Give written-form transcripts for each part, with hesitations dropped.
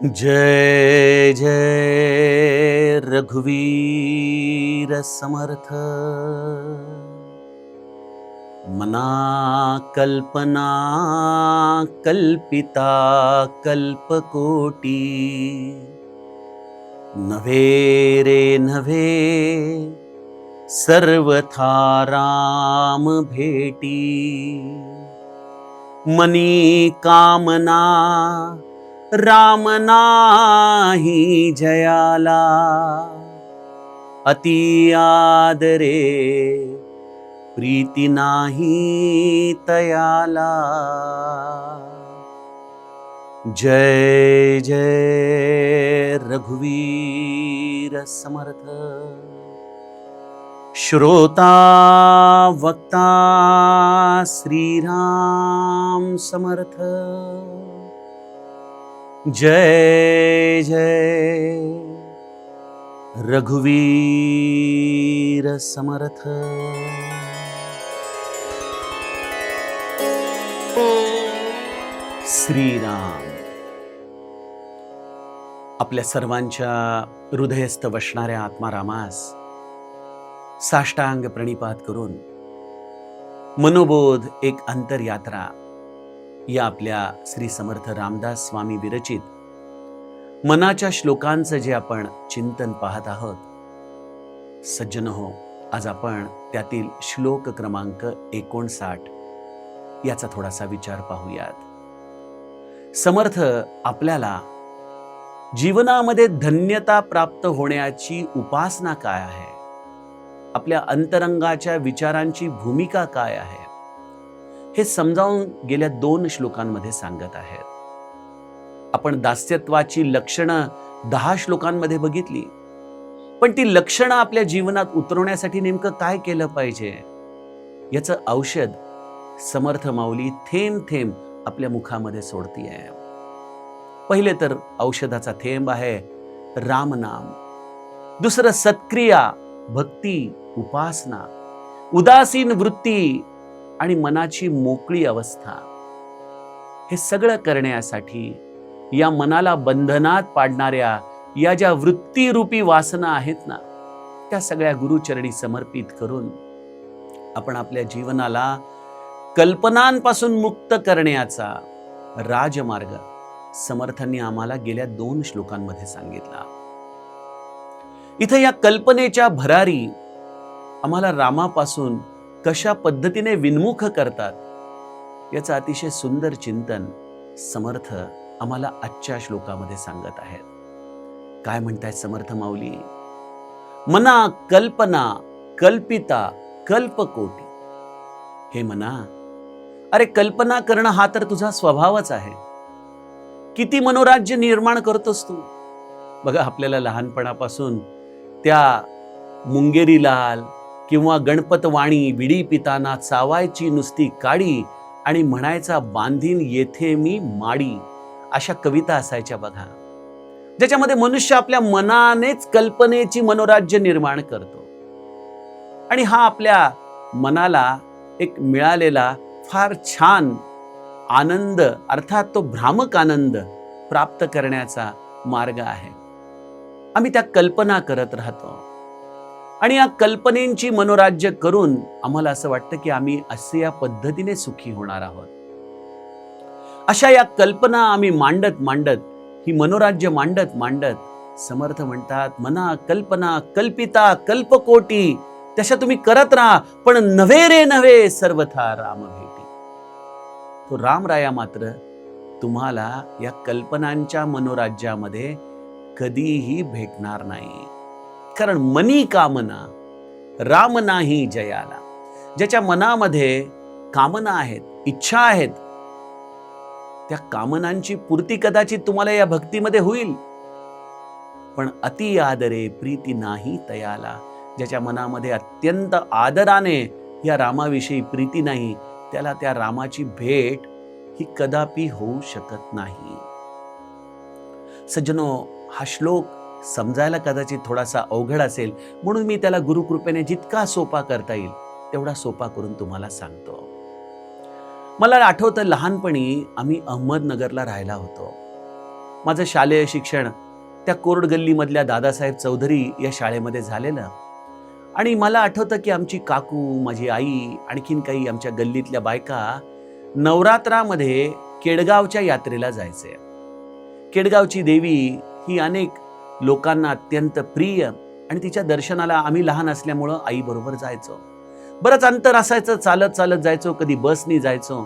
जय जय रघुवीर समर्थ। मना कल्पना कल्पिता कल्पकोटी, नव्हे रे नव्हे सर्वथा राम भेटी। मनी कामना राम नाही जयाला, अति आदरे प्रीती नाही तयाला। जय जय रघुवीर समर्थ। श्रोता वक्ता श्रीराम समर्थ। जय जय रघुवीर समर्थ। श्रीराम आपल्या सर्वांच्या हृदयस्थ वसणाऱ्या आत्मारामास साष्टांग प्रणिपात करून मनोबोध एक अंतरयात्रा या आपल्या श्री समर्थ रामदास स्वामी विरचित मनाच्या श्लोकांचं जे आपण चिंतन पाहत आहोत, सज्जन हो, आज आपण त्यातील श्लोक क्रमांक 59 याचा थोडासा विचार पाहूयात। समर्थ आपल्याला जीवनामध्ये धन्यता प्राप्त होण्याची उपासना काय आहे, आपल्या अंतरंगाच्या विचारांची भूमिका काय आहे, हे समजावून गेल्या 2 श्लोकांमध्ये सांगत आहेत। आपण दास्यत्वाची लक्षणं 10 श्लोकांमध्ये बघितली, पण ती लक्षणं आपल्या जीवनात उतरवण्यासाठी नेमकं काय केलं पाहिजे याचं औषध समर्थ माऊली थेंब थेंब आपल्या मुखामध्ये सोडतीये। पहिले तर औषधाचा थेंब आहे रामनाम, दुसरं सत्क्रिया भक्ती उपासना, उदासीन वृत्ती आणि मनाची मोकळी अवस्था। हे सगळं करण्यासाठी या मनाला बंधनात पाडणाऱ्या या ज्या वृत्तीरूपी वासना आहेत ना, त्या सगळ्या गुरुचरणी समर्पित करून आपण आपल्या जीवनाला कल्पनांपासून मुक्त करण्याचा राजमार्ग समर्थांनी आम्हाला गेल्या 2 श्लोकांमध्ये सांगितला। इथे या कल्पनेच्या भरारी आम्हाला रामापासून कशा पद्धतीने विन्मुख करतात याचं अतिशय सुंदर चिंतन समर्थ आम्हाला आजच्या श्लोकामध्ये सांगत आहेत। काय म्हणतायत समर्थ माऊली? मना कल्पना कल्पिता कल्पकोटी। हे मना, अरे कल्पना करणं हा तर तुझा स्वभावच आहे। किती मनोराज्य निर्माण करतोस तू। बघा, आपल्याला लहानपणापासून त्या मुंगेरी लाल किंवा गणपतवाणी विडी पिताना चावायची नुसती काडी आणि म्हणायचा बांधीन येथे मी माडी, अशा कविता असायच्या बघा, ज्याच्यामध्ये मनुष्य आपल्या मनानेच कल्पनेची मनोराज्य निर्माण करतो। आणि हा आपल्या मनाला एक मिळालेला फार छान आनंद, अर्थात तो भ्रामक आनंद प्राप्त करण्याचा मार्ग आहे। आम्ही त्या कल्पना करत राहतो आणि या कल्पनेची मनोराज्य करून आम्हाला असं वाटतं की आम्ही असे या पद्धतीने सुखी होणार आहोत। अशा या कल्पना आम्ही मांडत मांडत, ही मनोराज्य मांडत मांडत समर्थ म्हणतात मना कल्पना कल्पिता कल्पकोटी, तशा तुम्ही करत राहा, पण नव्हे रे नव्हे सर्वथा राम भेटी। तो रामराया मात्र तुम्हाला या कल्पनांच्या मनोराज्यामध्ये कधीही भेटणार नाही। कारण मनी कामना राम नाही जयाला। ज्याच्या मनामध्ये कामना आहेत, इच्छा आहेत, त्या कामनांची पूर्ती कदाचित तुम्हाला या भक्तीमध्ये होईल, पण अति आदरे प्रीती नाही तयाला। ज्याच्या मनामध्ये अत्यंत आदराने या रामाविषयी प्रीती नाही, त्याला त्या रामाची भेट ही कदापि होऊ शकत नाही। सज्जनो, हा श्लोक समजायला कदाचित थोडासा अवघड असेल, म्हणून मी त्याला गुरुकृपेने जितका सोपा करता येईल तेवढा सोपा करून तुम्हाला सांगतो। मला आठवतं लहानपणी आम्ही अहमदनगरला राहायला होतो। माझं शालेय शिक्षण त्या कोर्ट गल्लीमधल्या दादासाहेब चौधरी या शाळेमध्ये झालेलं. आणि मला आठवतं की आमची काकू, माझी आई, आणखीन काही आमच्या गल्लीतल्या बायका नवरात्रामध्ये केडगावच्या यात्रेला जायचे. केडगावची देवी ही अनेक लोकांना अत्यंत प्रिय आणि तिच्या दर्शनाला आम्ही लहान असल्यामुळं आई बरोबर जायचो. बरंच अंतर असायचं, चालत चालत जायचो, कधी बसनी जायचो.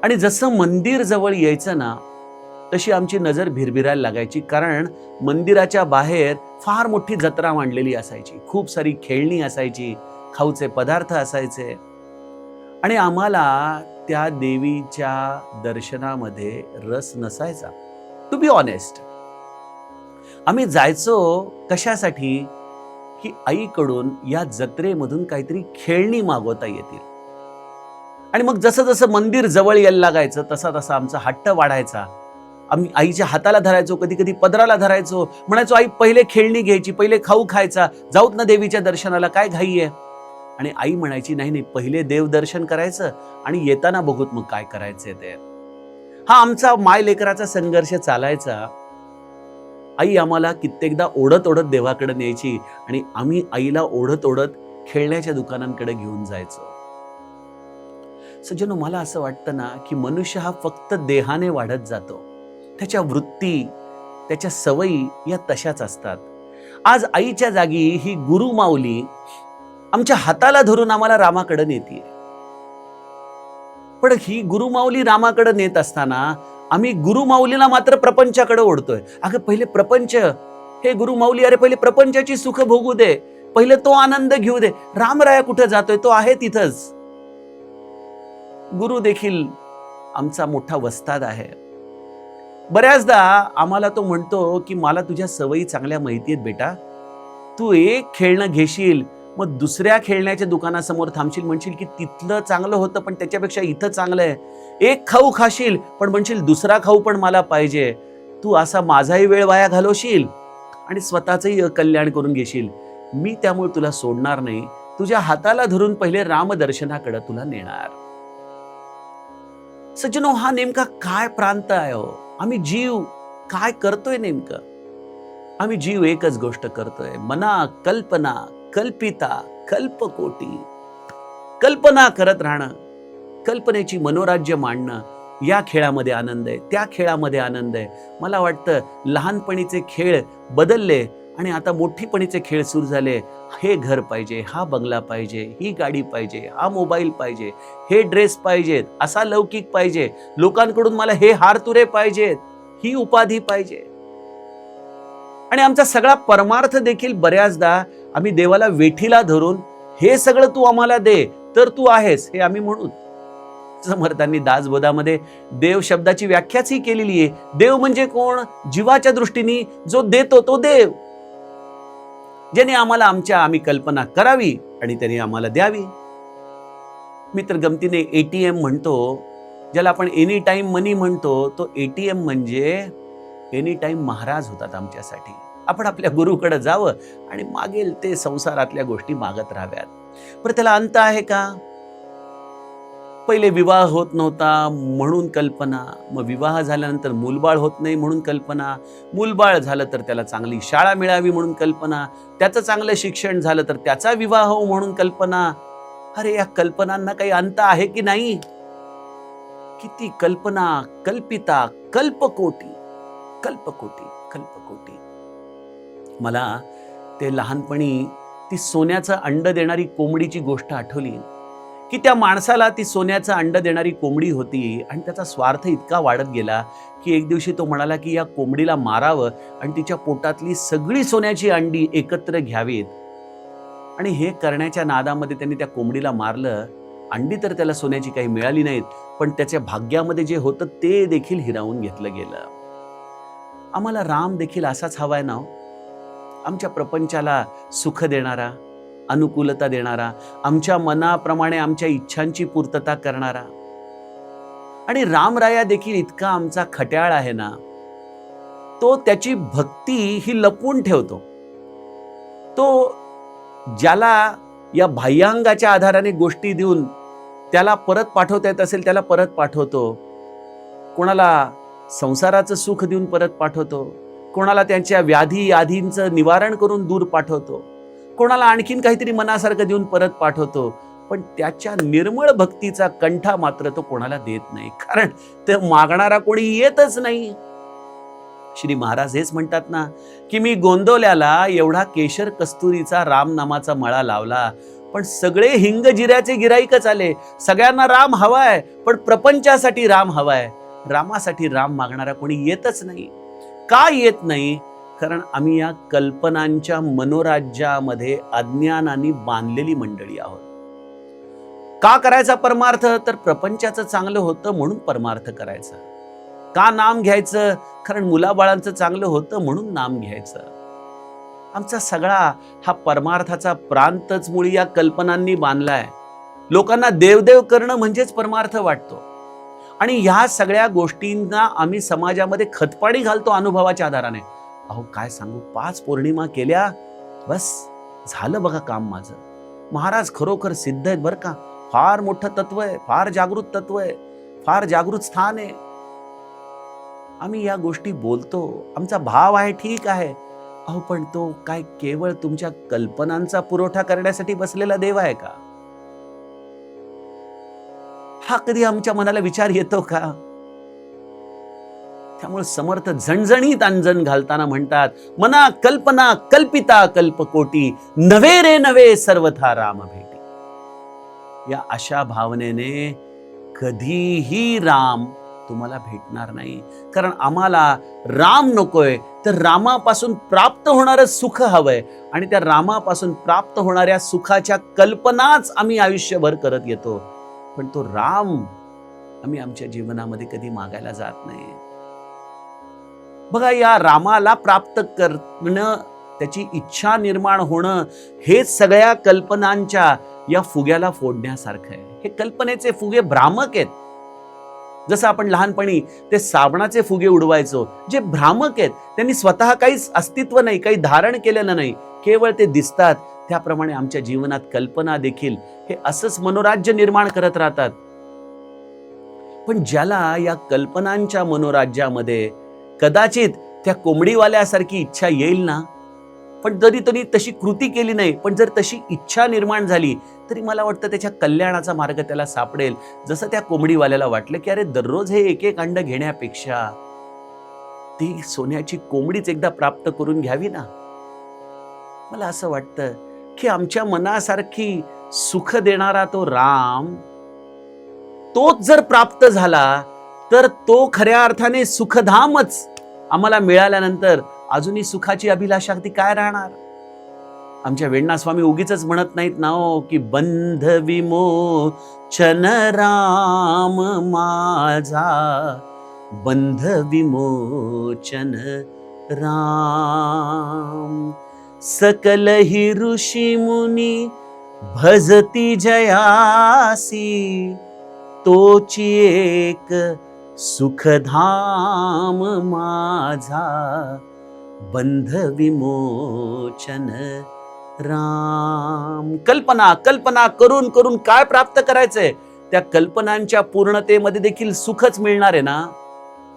आणि जसं मंदिर जवळ यायचं ना, तशी आमची नजर भिरभिरायला लागायची, कारण मंदिराच्या बाहेर फार मोठी जत्रा मांडलेली असायची, खूप सारी खेळणी असायची, खाऊचे पदार्थ असायचे. आणि आम्हाला त्या देवीच्या दर्शनामध्ये रस नसायचा. टू बी ऑनेस्ट, आम्ही जायचो कशासाठी की आईकडून या जत्रेमधून काहीतरी खेळणी मागवता येतील. आणि मग जसं जसं मंदिर जवळ यायला लागायचं तसा तसा आमचा हट्ट वाढायचा. आम्ही आईच्या हाताला धरायचो, कधी कधी पदराला धरायचो, म्हणायचो आई पहिले खेळणी घ्यायची, पहिले खाऊ खायचा, जाऊत ना देवीच्या दर्शनाला, काय घाई आहे. आणि आई म्हणायची नाही नाही, पहिले देव दर्शन करायचं आणि येताना बघूत मग काय करायचंय ते. हा आमचा माय लेकराचा संघर्ष चालायचा. आई आम्हाला कित्येकदा ओढत ओढत देवाकडे न्यायची आणि आम्ही आईला ओढत ओढत खेळण्याच्या दुकानांकडे घेऊन जायचो. सज्जनो, मला असं वाटतं ना की मनुष्य हा फक्त देहाने वाढत जातो, त्याच्या वृत्ती, त्याच्या सवयी या तशाच असतात. आज आईच्या जागी ही गुरुमाऊली आमच्या हाताला धरून आम्हाला रामाकडे नेतीये. पण ही गुरुमाऊली रामाकडे नेत असताना आम्ही गुरुमाऊलीला मात्र प्रपंचाकडे ओढतोय. अगं पहिले प्रपंच, हे गुरुमाऊली, अरे पहिले प्रपंचाची सुख भोगू दे, पहिले तो आनंद घेऊ दे. रामराया कुठे जातोय, तो आहे तिथंच. गुरु देखील आमचा मोठा वस्ताद आहे. बऱ्याचदा आम्हाला तो म्हणतो की मला तुझ्या सवयी चांगल्या माहिती आहेत बेटा, तू एक खेळणं घेशील, मग दुसऱ्या खेळण्याच्या दुकानासमोर थांबशील, म्हणशील की तिथलं चांगलं होतं पण त्याच्यापेक्षा इथं चांगलं आहे. एक खाऊ खाशील पण म्हणशील दुसरा खाऊ पण मला पाहिजे. तू असा माझाही वेळ वाया घालवशील आणि स्वतःचंही कल्याण करून घेशील. मी त्यामुळे तुला सोडणार नाही, तुझ्या हाताला धरून पहिले रामदर्शनाकडे तुला नेणार. सज्जनो, हा नेमका काय प्रांत आहे हो? आम्ही जीव काय करतोय नेमकं? आम्ही जीव एकच गोष्ट करतोय, मना कल्पना कल्पिता कल्पकोटी. कल्पना करत राहणं, कल्पनेची मनोराज्य मांडणं, या खेळामध्ये आनंद आहे, त्या खेळामध्ये आनंद आहे. मला वाटतं लहानपणीचे खेळ बदलले आणि आता मोठीपणीचे खेळ सुरू झाले. हे घर पाहिजे, हा बंगला पाहिजे, ही गाडी पाहिजे, हा मोबाईल पाहिजे, हे ड्रेस पाहिजेत, असा लौकिक पाहिजे, लोकांकडून मला हे हारतुरे पाहिजेत, ही उपाधी पाहिजे. आणि आमचा सगळा परमार्थ देखील बऱ्याचदा आम्ही देवाला वेठीला धरून हे सगळं तू आम्हाला दे तर तू आहेस हे आम्ही म्हणू. समर्थांनी दासबोधामध्ये देव शब्दाची व्याख्याच ही केलेली आहे. देव म्हणजे कोण? जीवाच्या दृष्टीने जो देतो तो देव, ज्याने आम्हाला आम्ही कल्पना करावी आणि त्याने आम्हाला द्यावी. मी तर गमतीने एटीएम म्हणतो, ज्याला आपण एनी टाइम मनी म्हणतो, तो एटीएम म्हणजे एनी टाइम महाराज होतात आमच्यासाठी. आपण आपल्या गुरुकडे जावं आणि मागेल ते संसारातल्या गोष्टी मागत राहाव्यात. पण त्याला अंत आहे का? पहिले विवाह होत नव्हता म्हणून कल्पना, मग विवाह झाल्यानंतर मूलबाळ होत नाही म्हणून कल्पना, मूलबाळ झालं तर त्याला चांगली शाळा मिळावी म्हणून कल्पना, त्याचं चांगलं शिक्षण झालं तर त्याचा विवाह हो म्हणून कल्पना. अरे या कल्पनांना काही अंत आहे की नाही? किती कल्पना, कल्पिता कल्पकोटी, कल्पकोटी कल्पकोटी. मला ते लहानपणी ती सोन्याचं अंड देणारी कोंबडीची गोष्ट आठवली की त्या माणसाला ती सोन्याचं अंड देणारी कोंबडी होती आणि त्याचा स्वार्थ इतका वाढत गेला की एक दिवशी तो म्हणाला की या कोंबडीला मारावं आणि तिच्या पोटातली सगळी सोन्याची अंडी एकत्र घ्यावीत. आणि हे करण्याच्या नादामध्ये त्यांनी त्या कोंबडीला मारलं. अंडी तर त्याला सोन्याची काही मिळाली नाहीत, पण त्याच्या भाग्यामध्ये जे होतं ते देखील हिरावून घेतलं गेलं. आम्हाला राम देखील असाच हवाय ना, आमच्या प्रपंचाला सुख देणारा, अनुकूलता देणारा, आमच्या मनाप्रमाणे आमच्या इच्छांची पूर्तता करणारा. आणि रामराया देखील इतका आमचा खट्याळ आहे ना, तो त्याची भक्ती ही लपवून ठेवतो. तो ज्याला या बाह्यांगाच्या आधाराने गोष्टी देऊन त्याला परत पाठवता येत असेल त्याला परत पाठवतो. कोणाला संसाराचं सुख देऊन परत पाठवतो, कोणाला त्यांच्या व्याधी आधींचं निवारण करून दूर पाठवतो, कोणाला आणखीन काहीतरी मनासारखं देऊन परत पाठवतो, पण त्याच्या निर्मळ भक्तीचा कंठा मात्र तो कोणाला देत नाही, कारण ते मागणारा कोणी येतच नाही. श्री महाराज हेच म्हणतात ना की मी गोंदवल्याला एवढा केशर कस्तुरीचा राम नामाचा मळा लावला, पण सगळे हिंग जिऱ्याचे गिराईकच आले. सगळ्यांना राम हवाय, पण प्रपंचासाठी राम हवाय. रामासाठी राम मागणारा कोणी येतच नाही. का येत नाही? कारण आम्ही या कल्पनांच्या मनोराज्यामध्ये अज्ञानाने बांधलेली मंडळी आहोत. का करायचा परमार्थ? तर प्रपंचाचं चांगलं होतं म्हणून परमार्थ करायचा. का नाम घ्यायचं? कारण मुलाबाळांचं चांगलं होतं म्हणून नाम घ्यायचं. आमचा सगळा हा परमार्थाचा प्रांतच मुळी या कल्पनांनी बांधलाय. लोकांना देवदेव करणं म्हणजेच परमार्थ वाटतो, आणि ह्या सगळ्या गोष्टींना आम्ही समाजामध्ये खतपाणी घालतो अनुभवाच्या आधाराने. अहो काय सांगू, 5 पौर्णिमा केल्या, बस झालं बघा काम माझं. महाराज खरोखर सिद्ध आहेत बरं का, फार मोठं तत्व आहे, फार जागृत तत्व आहे, फार जागृत स्थान आहे. आम्ही या गोष्टी बोलतो, आमचा भाव आहे, ठीक आहे. अहो पण तो काय केवळ तुमच्या कल्पनांचा पुरवठा करण्यासाठी बसलेला देव आहे का? हा कधी आमच्या मनाला विचार येतो का? त्यामुळे समर्थ झणझणीत अंजन घालताना म्हणतात, मना कल्पना कल्पिता कल्पकोटी, नवे रे नवे सर्वथा राम भेटी. या अशा भावनेने कधीही राम तुम्हाला भेटणार नाही. कारण आम्हाला राम नकोय, तर रामापासून प्राप्त होणारं सुख हवंय, आणि त्या रामापासून प्राप्त होणाऱ्या सुखाच्या कल्पनाच आम्ही आयुष्यभर करत येतो. पण तो राम आम्ही आमच्या जीवनामध्ये कधी मागायला जात नाही. बघा, या रामाला प्राप्त करणं, त्याची इच्छा निर्माण होणं, हे सगळ्या कल्पनांच्या या फुग्याला फोडण्यासारखं आहे. हे कल्पनेचे फुगे भ्रामक आहेत. जसं आपण लहानपणी ते साबणाचे फुगे उडवायचो, जे भ्रामक आहेत, त्यांनी स्वतः काहीच अस्तित्व नाही, काही धारण केलेलं नाही, केवळ ते दिसतात. त्याप्रमाणे आमच्या जीवनात कल्पना देखील हे असंच मनोराज्य निर्माण करत राहतात. पण ज्याला या कल्पनांच्या मनोराज्यामध्ये कदाचित त्या कोंबडीवाल्यासारखी इच्छा येईल ना, पण जरी त्यांनी तशी कृती केली नाही, पण जर तशी इच्छा निर्माण झाली, तरी मला वाटतं त्याच्या कल्याणाचा मार्ग त्याला सापडेल. जसं त्या कोंबडीवाल्याला वाटलं की अरे दररोज हे एक एक अंड घेण्यापेक्षा ती सोन्याची कोंबडीच एकदा प्राप्त करून घ्यावी ना. मला असं वाटतं की आमच्या मनासारखी सुख देणारा तो राम, तोच जर प्राप्त झाला, तर तो खऱ्या अर्थाने सुखधामच आम्हाला मिळाल्यानंतर अजूनही सुखाची अभिलाषा ती काय राहणार? आमच्या वेण्णा स्वामी उगीच म्हणत नाहीत ना हो की बंध विमोचन राम माझा, बंध विमोचन राम. सकल ही ऋषी मुनी भजती जयासी, तोची एक सुखधाम माझा, बंध विमोचन राम. कल्पना कल्पना करून करून काय प्राप्त करायचंय? त्या कल्पनांच्या पूर्णतेमध्ये देखील सुखच मिळणार आहे ना,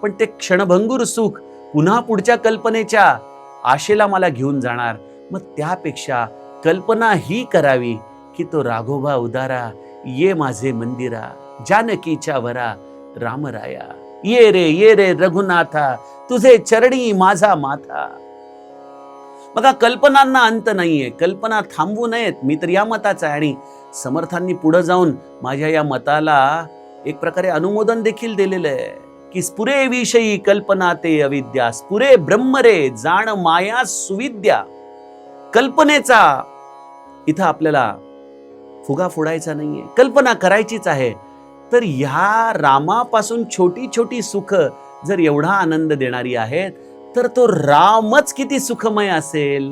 पण ते क्षणभंगुर सुख पुन्हा पुढच्या कल्पनेच्या आशेला मला घेऊन जाणार. मग त्यापेक्षा कल्पना ही करावी की तो राघोबा उदारा, ये माझे मंदिरा, जानकीच्या वरा रामराया, ये रे रघुनाथा, तुझे चरणी माझा माथा. बघा, कल्पनांना अंत नाहीये, कल्पना थांबवू नयेत. मी तर या मताचा आहे, आणि समर्थांनी पुढे जाऊन माझ्या या मताला एक प्रकारे अनुमोदन देखील दिलेलं आहे की स्फुरे विषयी कल्पना ते अविद्या, स्फुरे ब्रह्म रे जाण माया सुविद्या. कल्पनेचा इथं आपल्याला फुगा फोडायचा नाहीये, कल्पना करायचीच आहे. तर ह्या रामापासून छोटी छोटी सुख जर एवढा आनंद देणारी आहेत, तर तो रामच किती सुखमय असेल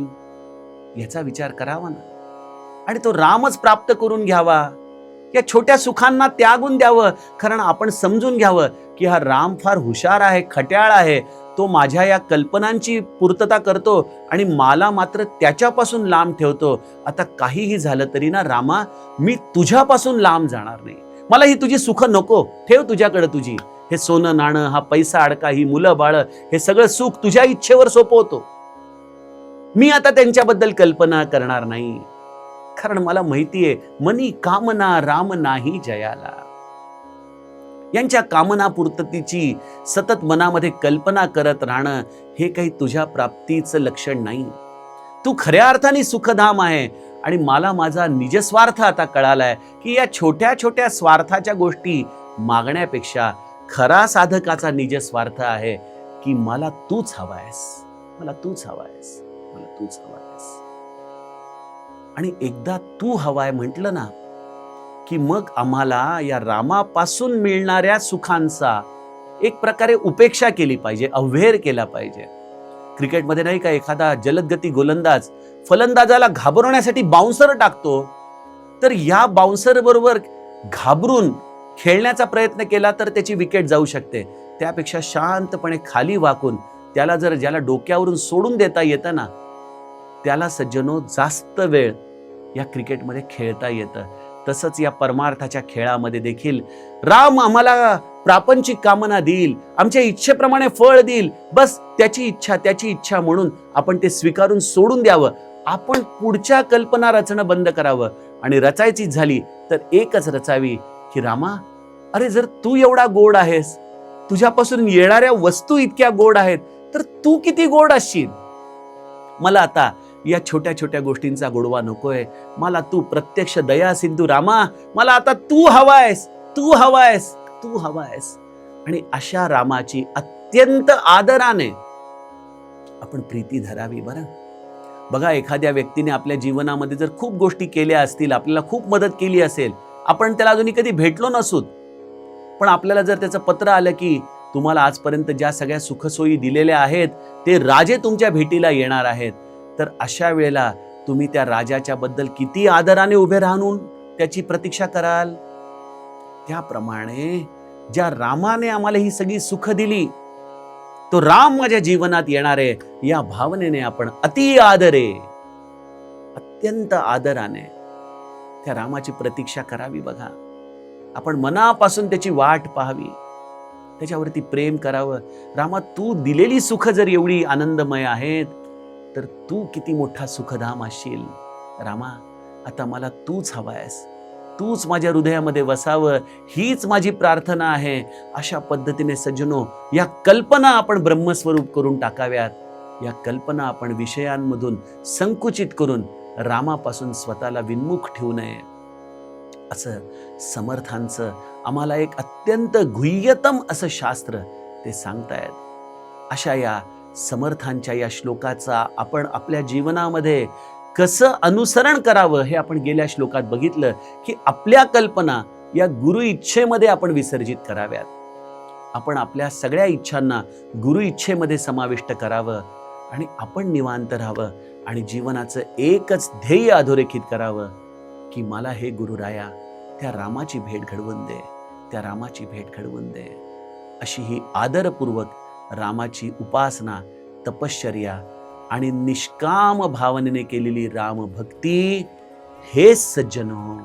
याचा विचार करावा ना, आणि तो रामच प्राप्त करून घ्यावा. या छोट्या सुखांना त्यागून द्यावं. कारण आपण समजून घ्यावं की हा राम फार हुशार आहे, खट्याळ आहे. तो माझ्या या कल्पनांची पूर्तता करतो आणि मला मात्र त्याच्यापासून लांब ठेवतो. आता काहीही झालं तरी ना रामा, मी तुझ्यापासून लांब जाणार नाही. मला ही तुझी सुख नको, ठेव तुझ्याकडे तुझी. हे सोनं नाणं, हा पैसा अडका, ही मुलं बाळ, हे सगळं सुख तुझ्या इच्छेवर सोपवतो. मी आता त्यांच्याबद्दल कल्पना करणार नाही, कारण मला माहितीये मनी कामना राम नाही जयाला. यांच्या कामना पूर्ततेची सतत मनामध्ये कल्पना करत राहणं हे काही तुझ्या प्राप्तीचं लक्षण नाही. तू खऱ्या अर्थाने सुखधाम आहे. आणि मला माझा निजस्वार्थ आता कळालाय की या छोट्या छोट्या स्वार्थाच्या गोष्टी मागण्यापेक्षा खरा साधकाचा निजस्वार्थ आहे की मला तूच हवायस, मला तूच हवायस, मला तूच हवायस. आणि एकदा तू हवाय म्हटलं ना की मग आम्हाला या रामापासून मिळणाऱ्या सुखांचा एक प्रकारे उपेक्षा केली पाहिजे, अव्हेर केला पाहिजे. क्रिकेटमध्ये नाही का एखादा जलदगती गोलंदाज फलंदाजाला घाबरवण्यासाठी बाउन्सर टाकतो, तर या बाउन्सर बरोबर घाबरून खेळण्याचा प्रयत्न केला तर त्याची विकेट जाऊ शकते. त्यापेक्षा शांतपणे खाली वाकून त्याला ज्याला डोक्यावरून सोडून देता येतं ना, त्याला सज्जनो जास्त वेळ या क्रिकेटमध्ये खेळता येतं. तसंच या परमार्थाच्या खेळामध्ये देखील राम आम्हाला प्रापंचिक कामना देईल, आमच्या इच्छेप्रमाणे फळ देईल, बस त्याची इच्छा म्हणून आपण ते स्वीकारून सोडून द्यावं. आपण पुढच्या कल्पना रचणं बंद करावं आणि रचायचीच झाली तर एकच रचावी की रामा, अरे जर तू एवढा गोड आहेस, तुझ्यापासून येणाऱ्या वस्तू इतक्या गोड आहेत, तर तू किती गोड असशील. मला आता या छोट्या छोट्या गोष्टींचा गोडवा नकोय, मला तू प्रत्यक्ष दया सिंधू रामा, मला आता तू हवायस, तू हवायस, तू हवायस. आणि अशा रामाची अत्यंत आदराने आपण प्रीती धरावी. बरं बघा, एखाद्या व्यक्तीने आपल्या जीवनामध्ये जर खूप गोष्टी केल्या असतील, आपल्याला खूप मदत केली असेल, आपण त्याला अजूनही कधी भेटलो नसूत, पण आपल्याला जर त्याचं पत्र आलं की तुम्हाला आजपर्यंत ज्या सगळ्या सुखसोयी दिलेल्या आहेत ते राजे तुमच्या भेटीला येणार आहेत, तर अशा वेळेला तुम्ही त्या राजाच्या बद्दल किती आदराने उभे राहून त्याची प्रतीक्षा कराल. त्याप्रमाणे ज्या रामाने आम्हाला ही सगळी सुख दिली, तो राम माझ्या जीवनात येणार आहे, या भावनेने आपण अति आदरे, अत्यंत आदराने त्या रामाची प्रतीक्षा करावी. बघा, आपण मनापासून त्याची वाट पाहावी, त्याच्यावरती प्रेम करावं. रामा, तू दिलेली सुख जर एवढी आनंदमय आहेत, तर तू किती मोठा सुखधाम असशील. रामा, आता मला तूच हवायस, तूच माझ्या हृदयामध्ये वसावं, हीच माझी प्रार्थना आहे. अशा पद्धतीने सज्जनो, या कल्पना आपण ब्रह्मस्वरूप करून टाकाव्यात. या कल्पना आपण विषयांमधून संकुचित करून रामापासून स्वतःला विन्मुख ठेवू नये. असं समर्थांचं आम्हाला एक अत्यंत गुह्यतम असं शास्त्र ते सांगतायत. अशा या समर्थांच्या या श्लोकाचा आपण आपल्या जीवनामध्ये कसं अनुसरण करावं हे आपण गेल्या श्लोकात बघितलं की आपल्या कल्पना या गुरु इच्छेमध्ये आपण विसर्जित कराव्यात. आपण आपल्या सगळ्या इच्छांना गुरु इच्छेमध्ये समाविष्ट करावं आणि आपण निवांत राहावं आणि जीवनाचं एकच ध्येय अधोरेखित करावं की मला हे गुरुराया त्या रामाची भेट घडवून दे, त्या रामाची भेट घडवून दे. अशी ही आदरपूर्वक रामाची उपासना, तपश्चर्या आणि निष्काम भावनेने केलेली रामभक्ती हे सज्जनो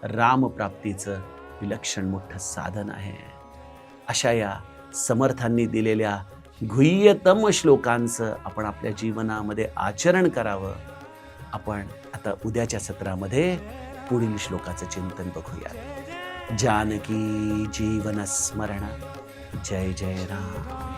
रामप्राप्तीचं विलक्षण मोठं साधन आहे. अशा या समर्थांनी दिलेल्या गुह्यतम श्लोकांचं आपण आपल्या जीवनामध्ये आचरण करावं. आपण आता उद्याच्या सत्रामध्ये पुढील श्लोकाचं चिंतन बघूया. जानकी जीवन स्मरण. जय जय राम.